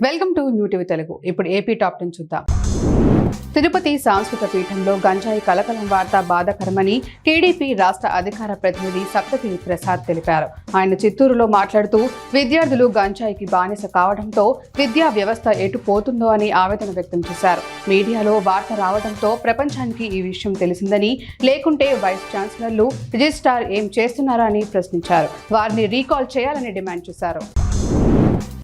Welcome to new TV Telugu. ఇప్పుడు AP top 10 చూద్దాం. తిరుపతి సాంస్కృతిక పీఠంలో గంజాయి కలకలం వార్త బాధాకరమని టీడీపీ రాష్ట్ర అధికార ప్రతినిధి సప్తగిరి ప్రసాద్ తెలిపారు. ఆయన చిత్తూరులో మాట్లాడుతూ విద్యార్థులు గంజాయికి బానిస కావడంతో విద్యా వ్యవస్థ ఎటు పోతుందో అని ఆవేదన వ్యక్తం చేశారు. మీడియాలో వార్త రావడంతో ప్రపంచానికి ఈ విషయం తెలిసిందని, లేకుంటే వైస్ ఛాన్సలర్లు రిజిస్ట్రార్ ఏం చేస్తున్నారా అని ప్రశ్నించారు. వారిని రీకాల్ చేయాలని డిమాండ్ చేశారు.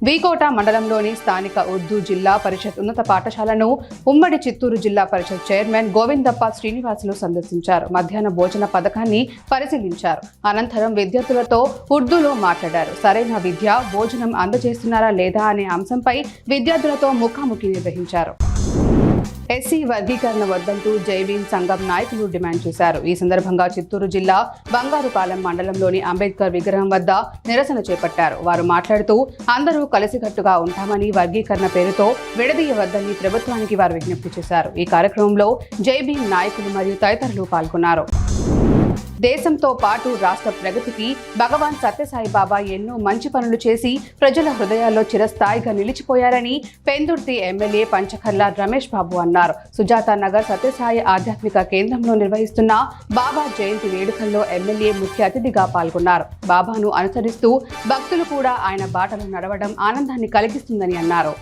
వీకోట మండలంలోని స్థానిక ఉర్దూ జిల్లా పరిషత్ ఉన్నత పాఠశాలను ఉమ్మడి చిత్తూరు జిల్లా పరిషత్ చైర్మన్ గోవిందప్ప శ్రీనివాసులు సందర్శించారు. మధ్యాహ్న భోజన పథకాన్ని పరిశీలించారు. అనంతరం విద్యార్థులతో ఉర్దూలో మాట్లాడారు. సరైన విద్య, భోజనం అందజేస్తున్నారా లేదా అనే అంశంపై విద్యార్థులతో ముఖాముఖి నిర్వహించారు. ఎస్సీ వర్గీకరణ వద్దంటూ జైభీమ్ సంఘం నాయకులు డిమాండ్ చేశారు. ఈ సందర్భంగా చిత్తూరు జిల్లా బంగారుపాలెం మండలంలోని అంబేద్కర్ విగ్రహం వద్ద నిరసన చేపట్టారు. వారు మాట్లాడుతూ అందరూ కలిసికట్టుగా ఉంటామని, వర్గీకరణ పేరుతో విడదీయవద్దని ప్రభుత్వానికి వారు విజ్ఞప్తి చేశారు. ఈ కార్యక్రమంలో జైభీమ్ నాయకులు మరియు తదితరులు పాల్గొన్నారు. దేశంతో పాటు రాష్ట్ర ప్రగతికి భగవాన్ సత్యసాయి బాబా ఎన్నో మంచి పనులు చేసి ప్రజల హృదయాల్లో చిరస్థాయిగా నిలిచిపోయారని పెందుర్తి ఎమ్మెల్యే పంచకర్ల రమేష్ బాబు అన్నారు. సుజాత నగర్ సత్యసాయి ఆధ్యాత్మిక కేంద్రంలో నిర్వహిస్తున్న బాబా జయంతి వేడుకల్లో ఎమ్మెల్యే ముఖ్య అతిథిగా పాల్గొన్నారు. బాబాను అనుసరిస్తూ భక్తులు కూడా ఆయన బాటలో నడవడం ఆనందాన్ని కలిగిస్తుందని అన్నారు.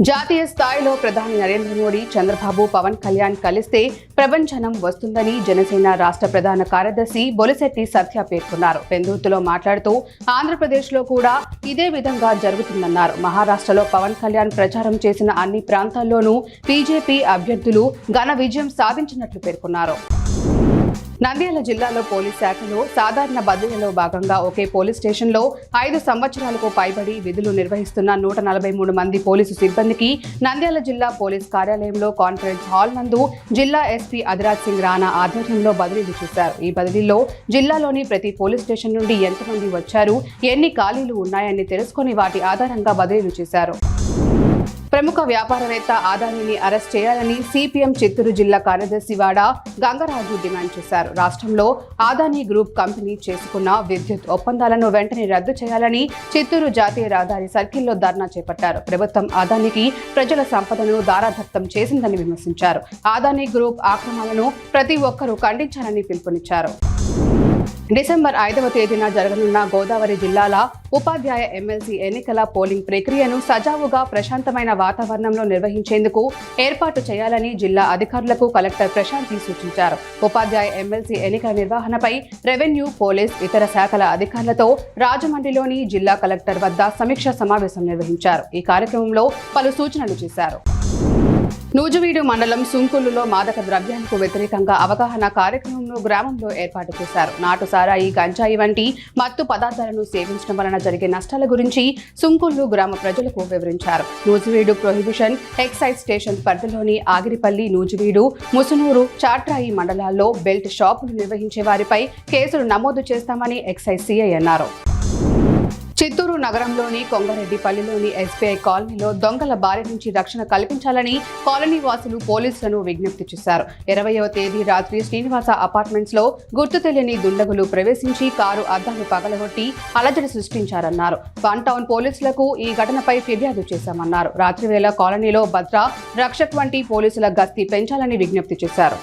జాతీయ స్థాయిలో ప్రధాని నరేంద్ర మోడీ, చంద్రబాబు, పవన్ కళ్యాణ్ కలిస్తే ప్రభంజనం వస్తుందని జనసేన రాష్ట్ర ప్రధాన కార్యదర్శి బొలిశెట్టి సత్య పేర్కొన్నారు. పెందుర్తిలో మాట్లాడుతూ ఆంధ్రప్రదేశ్లో కూడా ఇదే విధంగా జరుగుతుందన్నారు. మహారాష్ట్రలో పవన్ కళ్యాణ్ ప్రచారం చేసిన అన్ని ప్రాంతాల్లోనూ బీజేపీ అభ్యర్థులు ఘన విజయం సాధించినట్లు పేర్కొన్నారు. నంద్యాల జిల్లాలో పోలీస్ శాఖలో సాధారణ బదిలీలో భాగంగా ఒకే పోలీస్ స్టేషన్లో 5 సంవత్సరాలకు పైబడి విధులు నిర్వహిస్తున్న 143 మంది పోలీసు సిబ్బందికి నంద్యాల జిల్లా పోలీస్ కార్యాలయంలో కాన్ఫరెన్స్ హాల్ నందు జిల్లా ఎస్పీ అదిరాజ్ సింగ్ రాణా ఆధ్వర్యంలో బదిలీలు చేశారు. ఈ బదిలీలో జిల్లాలోని ప్రతి పోలీస్ స్టేషన్ నుండి ఎంతమంది వచ్చారు, ఎన్ని ఖాళీలు ఉన్నాయని తెలుసుకుని వాటి ఆధారంగా బదిలీలు చేశారు. ప్రముఖ వ్యాపారవేత్త అదానీని అరెస్ట్ చేయాలని సిపిఎం చిత్తూరు జిల్లా కార్యదర్శి వాడ గంగరాజు డిమాండ్ చేశారు. రాష్ట్రంలో అదానీ గ్రూప్ కంపెనీ చేసుకున్న విద్యుత్ ఒప్పందాలను వెంటనే రద్దు చేయాలని చిత్తూరు జాతీయ రహదారి సర్కిల్లో ధర్నా చేపట్టారు. ప్రభుత్వం అదానీకి ప్రజల సంపదను దారాదత్తం చేసిందని విమర్శించారు. అదానీ గ్రూప్ ఆక్రమణలను ప్రతి ఒక్కరూ ఖండించాలని పిలుపునిచ్చారు. డిసెంబర్ 5వ తేదీన జరగనున్న గోదావరి జిల్లాల ఉపాధ్యాయ ఎమ్మెల్సీ ఎన్నికల పోలింగ్ ప్రక్రియను సజావుగా ప్రశాంతమైన వాతావరణంలో నిర్వహించేందుకు ఏర్పాటు చేయాలని జిల్లా అధికారులకు కలెక్టర్ ప్రశాంతి సూచించారు. ఉపాధ్యాయ ఎమ్మెల్సీ ఎన్నికల నిర్వహణపై రెవెన్యూ, పోలీస్, ఇతర శాఖల అధికారులతో రాజమండ్రిలోని జిల్లా కలెక్టర్ వద్ద సమీక్షా సమావేశం నిర్వహించారు. ఈ కార్యక్రమంలో పలు సూచనలు చేశారు. నూజివీడు మండలం సుంకులులో మాదక ద్రవ్యాలకు వ్యతిరేకంగా అవగాహన కార్యక్రమంలో గ్రామంలో ఏర్పాటు చేశారు. నాటు సారాయి, గంజాయి వంటి మత్తు పదార్థాలను సేవించడం వలన జరిగే నష్టాల గురించి సుంకులు గ్రామ ప్రజలకు వివరించారు. నూజివీడు ప్రొహిబిషన్ ఎక్సైజ్ స్టేషన్ పరిధిలోని ఆగిరిపల్లి, నూజివీడు, ముసునూరు, చాట్రాయి మండలాల్లో బెల్ట్ షాపులు నిర్వహించే వారిపై కేసులు నమోదు చేస్తామని ఎక్సైజ్ సిఐ అన్నారు. చిత్తూరు నగరంలోని కొంగరెడ్డిపల్లిలోని ఎస్బీఐ కాలనీలో దొంగల బారి నుంచి రక్షణ కల్పించాలని కాలనీ వాసులు పోలీసులను విజ్ఞప్తి చేశారు. 20వ తేదీ రాత్రి శ్రీనివాస అపార్ట్మెంట్స్ లో గుర్తు తెలియని దుండగులు ప్రవేశించి కారు అద్దాలు పగలగొట్టి అలజడి సృష్టించారన్నారు. 1 టౌన్ పోలీసులకు ఈ ఘటనపై ఫిర్యాదు చేశామన్నారు. రాత్రి వేళ కాలనీలో భద్ర, రక్షక్ వంటి పోలీసుల గస్తీ పెంచాలని విజ్ఞప్తి చేశారు.